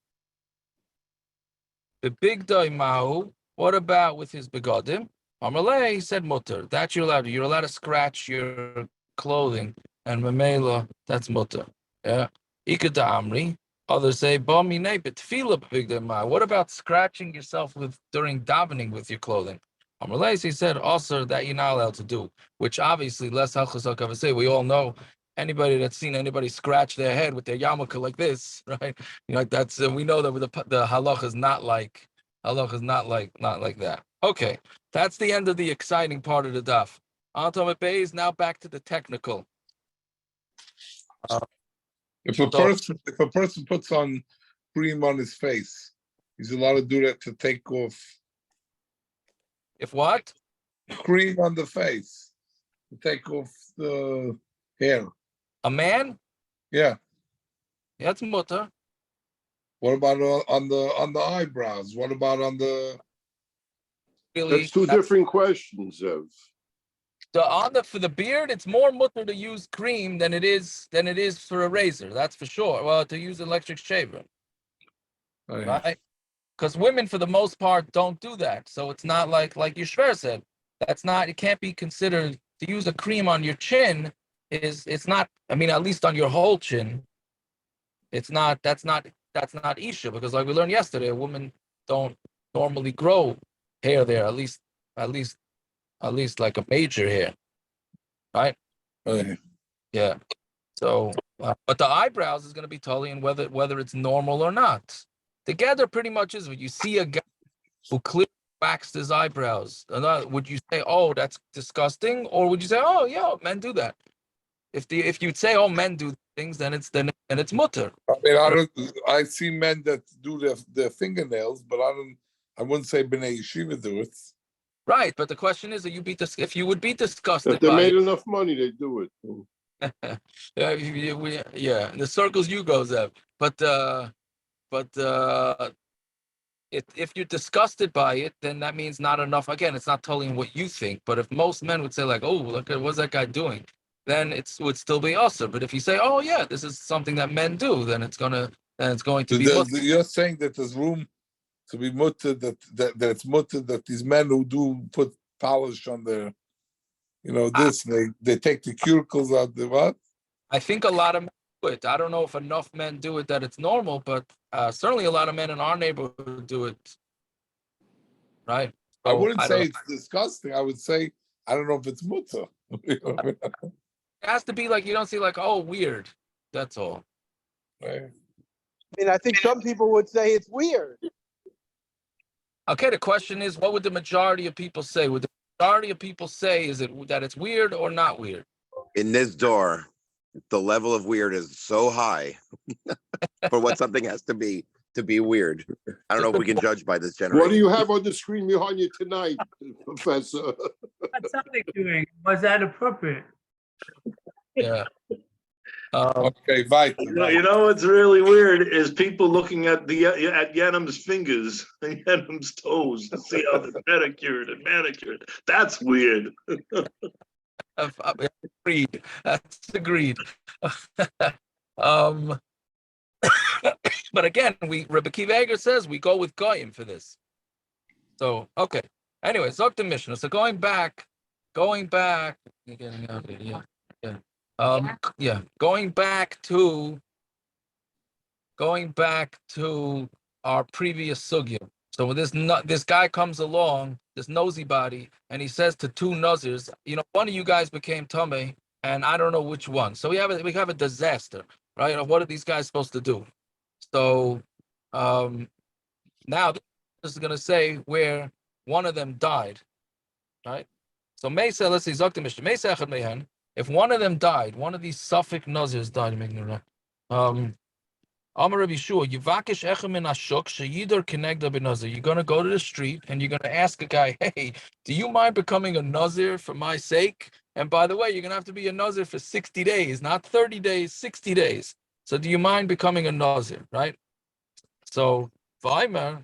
The big Mahu, what about with his begodim? Amralei he said mutter. That you're allowed to. You're allowed to scratch your clothing, and Mamela, that's mutter. Yeah. Ikada Amri. Others say Bami Nebet Tefila big Mahu. What about scratching yourself during davening with your clothing? Amralei he said also that you're not allowed to do, which obviously less halchos say. We all know anybody that's seen anybody scratch their head with their yarmulke like this, right? You know, that's we know that the halach is not like that. Okay, that's the end of the exciting part of the daf. Anton Beis now back to the technical. If a person puts on cream on his face, he's allowed to do that to take off. If what? Cream on the face to take off the hair. A man? Yeah. That's mutter. What about on the eyebrows? What about on the? Really, that's two different questions, Zev. For the beard, it's more mutter to use cream than it is for a razor. That's for sure. Well, to use electric shaver, right? Because women, for the most part, don't do that. So it's not like Yishver said. That's not. It can't be considered to use a cream on your chin. It's not. I mean, at least on your whole chin. It's not. That's not isha, because like we learned yesterday, a woman don't normally grow hair there. At least like a major hair, right? Yeah. So, but the eyebrows is going to be totally in whether it's normal or not. Together, pretty much is when you see a guy who clearly waxed his eyebrows. Would you say, "Oh, that's disgusting," or would you say, "Oh, yeah, men do that"? If you'd say, "Oh, men do things," then it's mutter. I mean, I see men that do their fingernails, but I wouldn't say b'nei yeshiva do it. Right, but the question is, if you would be disgusted if they by made enough money, they do it. Yeah, in the circles you go, Zev. But if you're disgusted by it, then that means not enough. Again, it's not telling what you think. But if most men would say like, "Oh, look at what's that guy doing," then it would still be usher. But if you say, "Oh yeah, this is something that men do," then it's going to be. You're saying that there's room to be mutter that it's mutter that these men who do put polish on their, they take the cuticles out the what? I think a lot of men it. I don't know if enough men do it that it's normal, but certainly a lot of men in our neighborhood do it. Right? I So wouldn't I don't say know. it's disgusting. I would say I don't know if it's mutter. It has to be like you don't see like, oh, weird. That's all. Right. I mean, I think some people would say it's weird. Okay, the question is, what would the majority of people say? Would the majority of people say is it that it's weird or not weird? In this door, the level of weird is so high for what something has to be weird. I don't know if we can judge by this generation. What do you have on the screen behind you tonight, Professor? What something doing? Was that appropriate? Yeah. Okay, bye. You know what's really weird is people looking at Yanim's fingers and Yanim's toes to see how they're pedicured and manicured. That's weird. Agreed. That's agreed. But again, Rebbe Akiva Eger says we go with Goyim for this. So okay. Anyway, Zok the Mishnah. So going back. Getting out of here, going back to our previous sugya. So when this guy comes along, this nosy body, and he says to two Nazirs, one of you guys became Tameh, and I don't know which one. So we have a disaster, right? What are these guys supposed to do? So now this is going to say where one of them died, right? So Mesa, let's see, Zok the Mishnah. Mesa Echad Mehen. If one of them died, one of these Suffolk Nazirs died, Amar Rabbi Shua, Yivakish Echem in Ashuk, Sheyidor Kenegda Benazir. You're going to go to the street and you're going to ask a guy, hey, do you mind becoming a Nazir for my sake? And by the way, you're going to have to be a Nazir for 60 days, not 30 days, 60 days. So do you mind becoming a Nazir, right? So, Vaimer,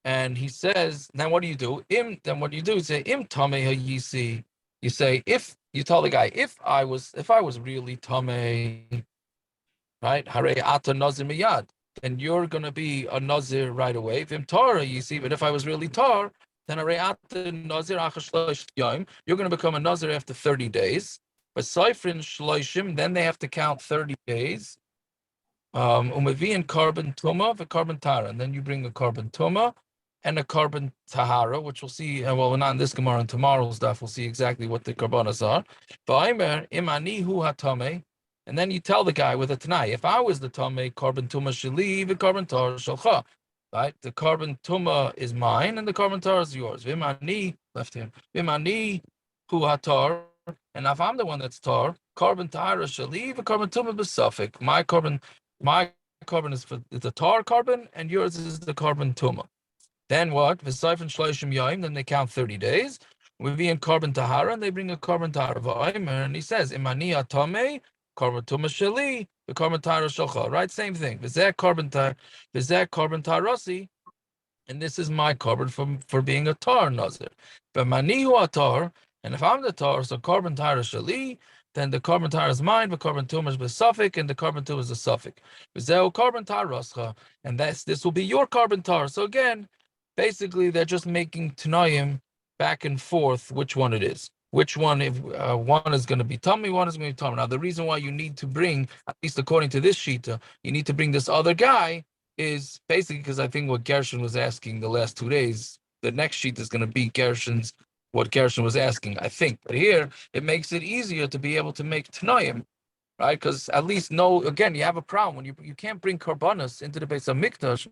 and he says, then what do you do? Then what do? You say, Im Tameh Yisi. You say, if you tell the guy, if I was really Tameh, right? Hare ata nazir miyad. Then you're gonna be a nazir right away. Vim Torah, you see, but if I was really tar, then hare ata nazir achashlosh yom. You're gonna become a nazir after 30 days. But Seifrin shloishim, then they have to count 30 days. Umavi and carbon tuma, the carbon tara, and then you bring a carbon tuma and a carbon tahara, which we'll see. Well, not in this Gemara, in tomorrow's stuff, we'll see exactly what the carbonas are. V'aimer imani hu hatame. And then you tell the guy with a tanai, if I was the Tameh, carbon tuma shali, the carbon tar shalcha. Right? The carbon tuma is mine and the carbon tar is yours. Vimani, left hand. Vimani hu hatar. And if I'm the one that's tar, carbon tahara shali, the carbon tuma besuffic. My carbon is for the tar carbon, and yours is the carbon tuma. Then what? V'sayfin shloishim yaim. Then they count 30 days. We be in carbon tahara, and they bring a carbon tahara v'aymer, and he says, "Imani atame carbon tuma sheli, the carbon tahara shalcha." Right, same thing. V'zeh carbon taharasi, and this is my carbon for being a tar nazir. But manihu atar, and if I'm the tar, so carbon tahara sheli. Then the carbon tar is mine, the carbon tumor is besuffic, and the carbon tumor is a suffix. V'zeh carbon tar rascha, and this will be your carbon tar. So again, basically, they're just making Tanayim back and forth which one it is. Which one, if one is going to be tummy, one is going to be tummy. Now, the reason why you need to bring, at least according to this Shita, you need to bring this other guy is basically because I think what Gershon was asking the last 2 days, the next sheet is going to be what Gershon was asking, I think. But here, it makes it easier to be able to make Tanayim, right? Because at least again, you have a problem when you can't bring Karbanas into the base of Mikdash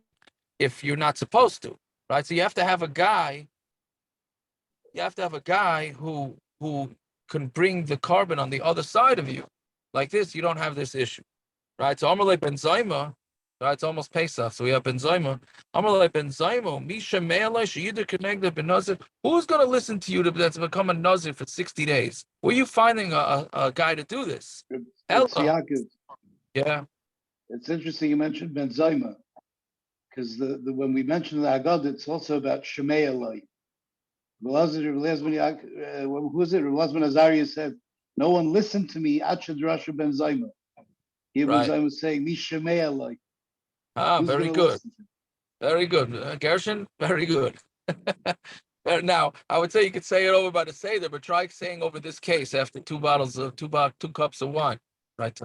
if you're not supposed to. Right, so you have to have a guy. You have to have a guy who can bring the carbon on the other side of you. Like this, you don't have this issue, right? So Amalei ben Zayma, right? It's almost Pesach, so we have ben Zayma. Amalei ben Zayma, Misha Me'alei Sheyidah Kenegda ben Nazir. Who's going to listen to you that's become a Nazir for 60 days? Where are you finding a guy to do this? It's Yaakov. Yeah. It's interesting you mentioned ben Zayma, because when we mentioned the Haggadah, it's also about Shemei Eloi. Who was it? Relazman Azariah said, "No one listened to me." Achad Rasha ben Zayma. Here ben Zayma was saying, "Mi Shemei Eloi." Very good. Very good. Gershon, very good. Now, I would say you could say it over by the Seder, but try saying over this case after two cups of wine. Right.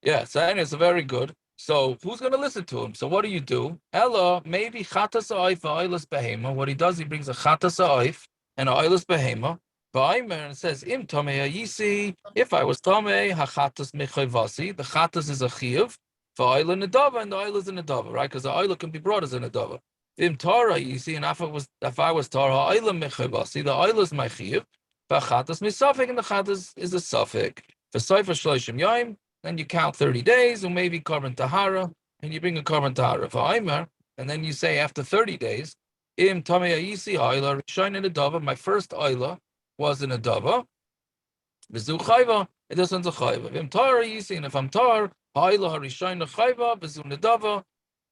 Yeah, so anyway, it's very good. So who's going to listen to him? So what do? Ella, maybe chatas ha'oif v'oilas behema. What he does, he brings a chatas ha'oif and a oilas behema. V'aimer, and it says, im tomei ha'yisi, if I was tomei, ha'chatas mechayvasi, the chatas is a chiyuv, v'oila nedava, and the oil is a nedava, right? Because the oil can be brought as a nedava. Im Torah, you see, and if I was Torah, ha'oila mechayvasi, the oil is my chiyuv, v'chatas misafik, and the chatas is a suffik. V'soifa shloishim yoim, then you count 30 days, or maybe carbon tahara, and you bring a carbon tahara for Aimer, and then you say after 30 days, im tamei ayisi oila rishon in a dava. My first oila was in a dava. V'zu chayva, and this one's a chayva. Im tar ayisi, and if I'm tar, oila harishon a chayva, v'zu nedava,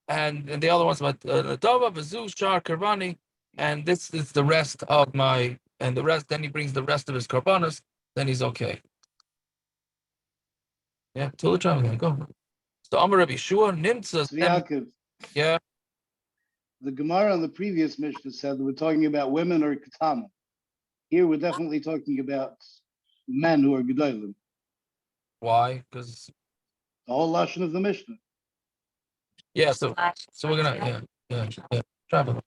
and the other one's a dava, v'zu shar karbani, and this is the rest of my, and the rest. Then he brings the rest of his karbanas. Then he's okay. Yeah, till the traveling, go. So Amar Rabbi Shua Nimtza. Yeah. The Gemara on the previous Mishnah said that we're talking about women or katana. Here we're definitely talking about men who are gedolim. Why? Because the whole lashon of the Mishnah. Yeah. So we're gonna travel.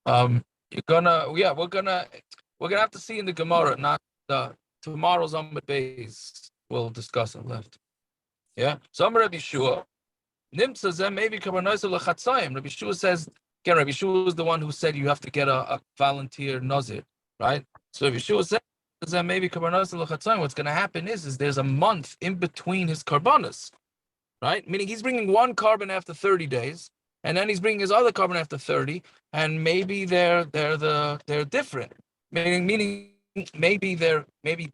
We're gonna have to see in the Gemara, not tomorrow's Amud Beis. We'll discuss it left. Yeah. So Amar Rabbi Shua. Nimtza zeh maybe kabarnoisa lechatzayim. Rabbi Shua says, again, Rabbi Shua is the one who said you have to get a volunteer nazir, right? So Rabbi Shua says maybe kabarnoisa lechatzayim. What's going to happen is there's a month in between his karbanas, right? Meaning he's bringing one carbon after 30 days, and then he's bringing his other carbon after 30, and maybe they're different. Meaning maybe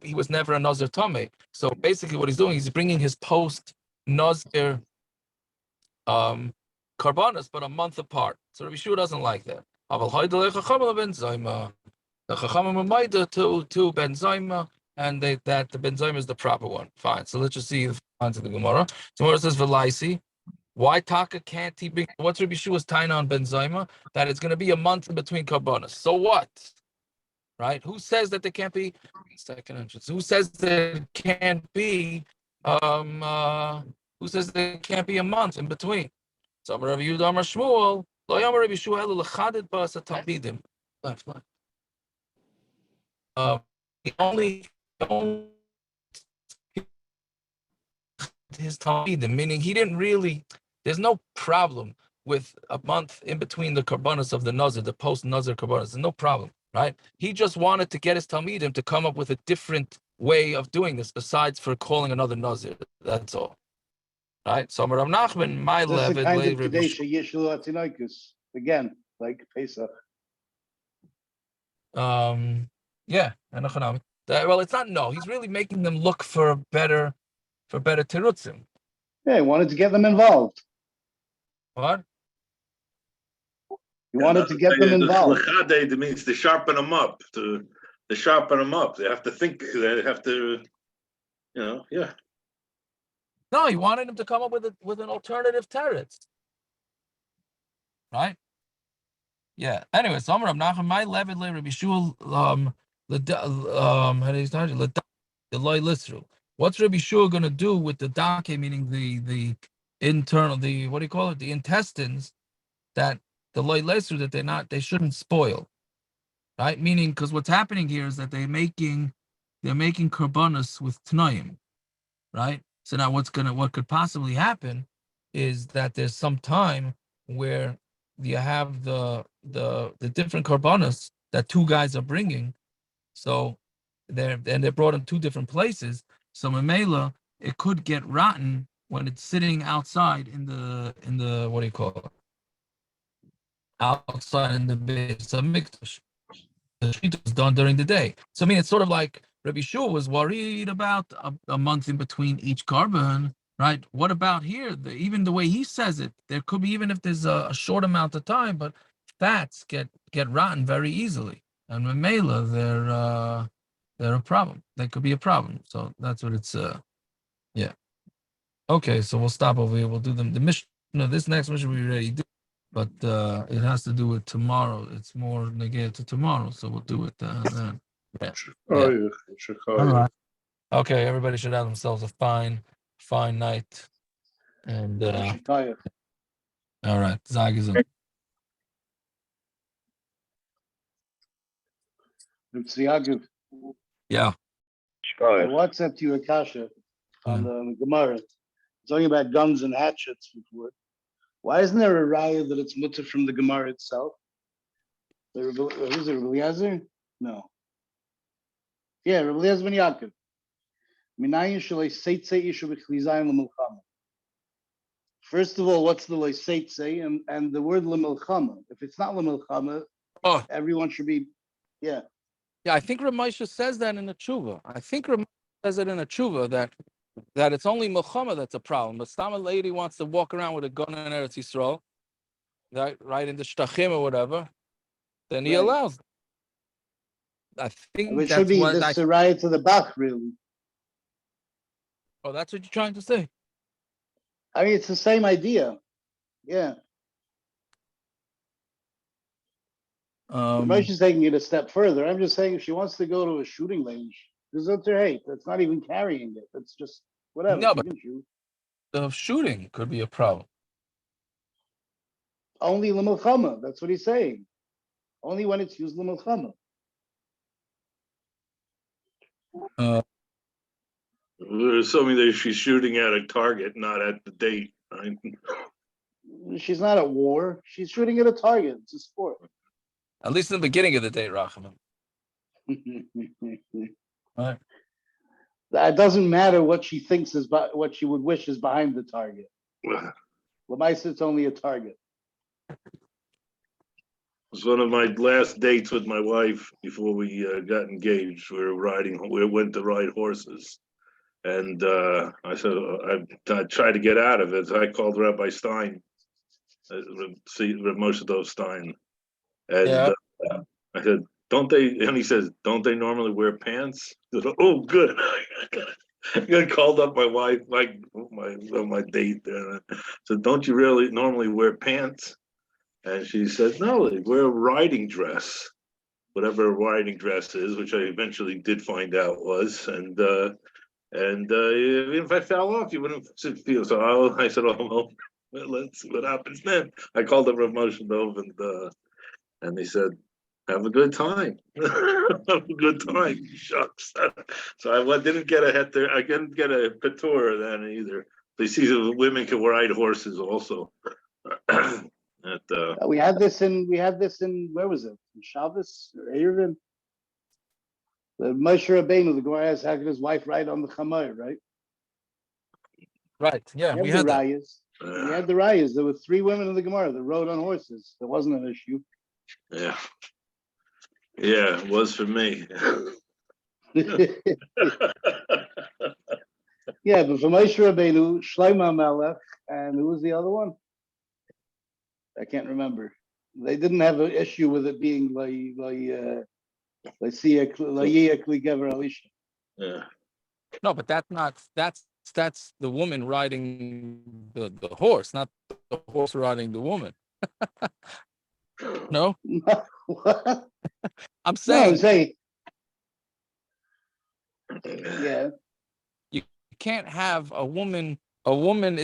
he was never a nazir tameh. So basically, what he's doing, he's bringing his post nazir karbanas, but a month apart. So Rabbi Shua doesn't like that. The Chachamim are maida to Ben Zayma, and that the Ben Zayma is the proper one. Fine. So let's just see the lines of the Gemara. Gemara says Velaisi. Why Taka can't he bring? What's Rabbi Shua's taina on Ben Zayma? That it's going to be a month in between karbanas. So what? Right? Who says that there can't be? Second entrance. Who says there can't be? Who says there can't be a month in between? So Rabbi Yehuda Amar Shmuel, Lo Yamar Rabbi Shmuel lechaded ba'as talmidim. Left. He only his talmidim, meaning he didn't really. There's no problem with a month in between the karbanas of the nazir, the post nazir karbanas. There's no problem, right? He just wanted to get his talmidim to come up with a different way of doing this, besides for calling another nazir. That's all. Right, so Rav Nachman, my level, again, like Pesach. Yeah, and well, it's not. No, he's really making them look for better terutzim. Yeah, he wanted to get them involved. What? He wanted to get them involved. Lechaded means to sharpen them up. To sharpen them up. They have to think. They have to, yeah. No, he wanted him to come up with an alternative teretz. Right? Yeah. Anyway, so Amar Rav Nachman, my level Rabbi Shua, what's Rabbi Shua going to do with the dake, meaning the internal, the intestines, that the loy lesru that they shouldn't spoil, right? Meaning, because what's happening here is that they're making karbanos with tnaim, right? So now what could possibly happen is that there's some time where you have the different karbanos that two guys are bringing, so they're brought in two different places. So Mamela, it could get rotten when it's sitting outside in the what do you call it? Outside in the base of mikdash. The shechita was done during the day. So I mean, it's sort of like Rabbi Shua was worried about a month in between each carbon, right? What about here? Even the way he says it, there could be, even if there's a short amount of time, but fats get rotten very easily, and Mamela, they're a problem. They could be a problem. So that's what it's. Yeah. Okay, so we'll stop over here. We'll do them. The mission. This next mission we already do, but it has to do with tomorrow. It's more negated to tomorrow, so we'll do it then. Yeah. All right. Okay, everybody should have themselves a fine night. And Shikaya. all right, Zagizum. It's Yaakov. Yeah. I WhatsApped you a kasha on the Gemara. Talking about guns and hatchets before. Why isn't there a raya that it's mutter from the Gemara itself? Who's it, Rabbi Eliezer? No. Yeah, Rabbi Eliezer ben Yaakov. Minayin shalei seitzei ishu b'chlizayim l'milchama. First of all, what's the seitzei and the word l'milchama? If it's not l'milchama, everyone should be, yeah. Yeah, I think Ramesha says that in the tshuva. I think Ramesha says it in a tshuva that it's only milchama that's a problem. But some lady wants to walk around with a gun in Eretz Yisrael, right in the shtachim or whatever, then he allows. I think It that's should be what this raya to the Bach, really. Oh, that's what you're trying to say. I mean, it's the same idea. Yeah. Ramesha's taking it a step further. I'm just saying if she wants to go to a shooting range, there's up to hey, that's not even carrying it. That's just whatever. No, but the shooting could be a problem. Only l'milchama. That's what he's saying. Only when it's used l'milchama. We're assuming that she's shooting at a target, not at the date, right? She's not at war. She's shooting at a target. It's a sport. At least in the beginning of the date, Rachamim. Right. That doesn't matter what she thinks is what she would wish is behind the target. Lamaisa, it's only a target. It was one of my last dates with my wife before we got engaged. We went to ride horses. And I said, I tried to get out of it. So I called Rabbi Stein, Moshe Dov Stein. And I said, don't they, and he says, don't they normally wear pants? I said, oh, good. I got called up my wife, on my date there. I said, don't you really normally wear pants? And she said, no, they wear a riding dress, whatever a riding dress is, which I eventually did find out was. And if I fell off, you wouldn't feel so. I said, oh, well, let's see what happens then. I called up Rav Moshe Dov and they said, have a good time. Have a good time. Shucks. So I didn't get I didn't get a patur then either. They see that women can ride horses also. We had this in where was it? In Shabbos or Eruvin? The Moshe Rabbeinu, the Gemara has had his wife ride on the Chamor, right? Right. Yeah, we had the rayas. We had the rayas. There were 3 women in the Gemara that rode on horses. There wasn't an issue. Yeah. Yeah, it was for me. Yeah, but for Moshe Rabbeinu, Shlomo Melech, and who was the other one? I can't remember. They didn't have an issue with it being yeah. No, but that's the woman riding the horse, not the horse riding the woman. No? What? I'm saying. Yeah. You can't have a woman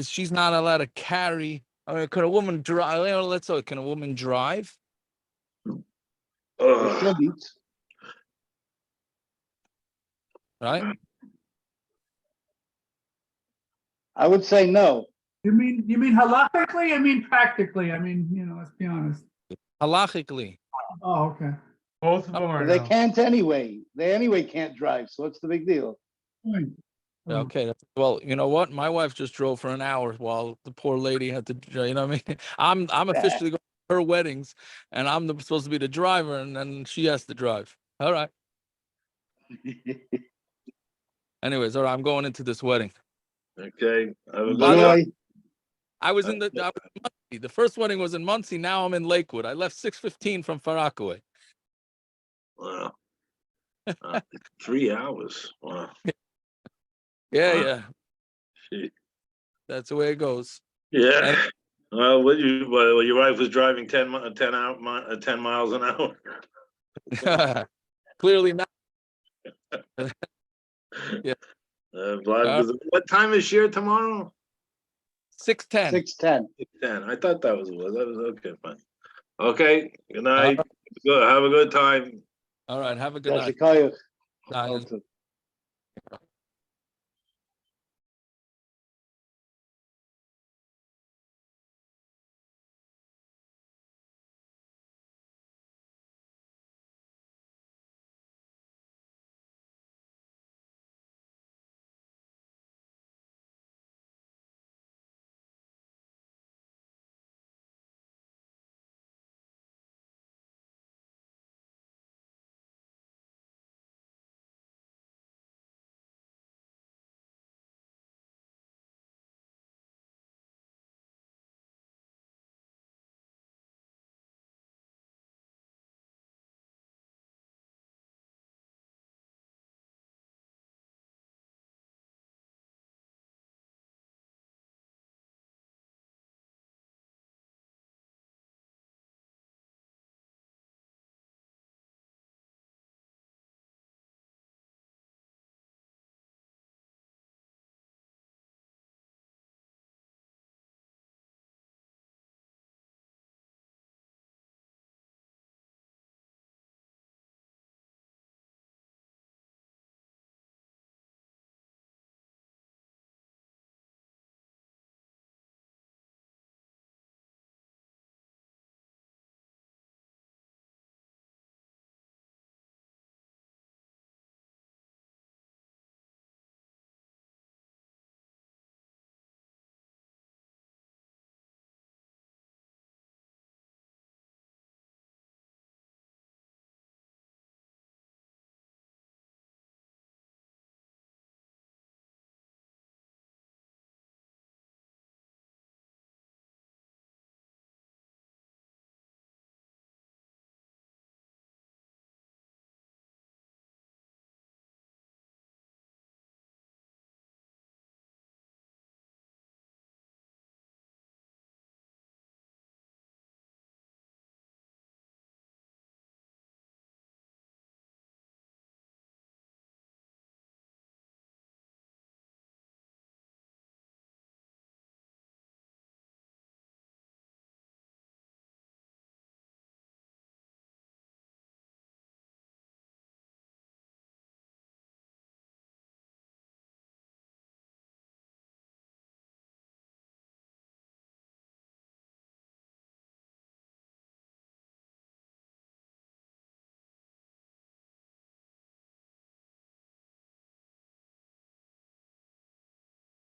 she's not allowed to carry. I mean, can a woman drive? Let's say, can a woman drive? Right? I would say no. You mean halachically? I mean practically. I mean, let's be honest. Halachically. Oh, okay. Both of them are. They can't anyway. They anyway can't drive, so what's the big deal? Okay. Well, you know what? My wife just drove for an hour while the poor lady had to. You know what I mean? I'm officially going to her weddings, and I'm supposed to be the driver, and then she has to drive. All right. Anyways, all right. I'm going into this wedding. Okay. I was in Muncie. The first wedding was in Muncie. Now I'm in Lakewood. I left 6:15 from Far Rockaway. Wow. 3 hours. Wow. Yeah. That's the way it goes. Yeah. Well, your wife was driving 10 miles an hour. Clearly not. Yeah. What time is share tomorrow? 6:10. 6:10. 10. I thought that was okay. Fine. Okay. Good night. Good. Have a good time. All right. Have a good Yasher night. koyach. Night. Also.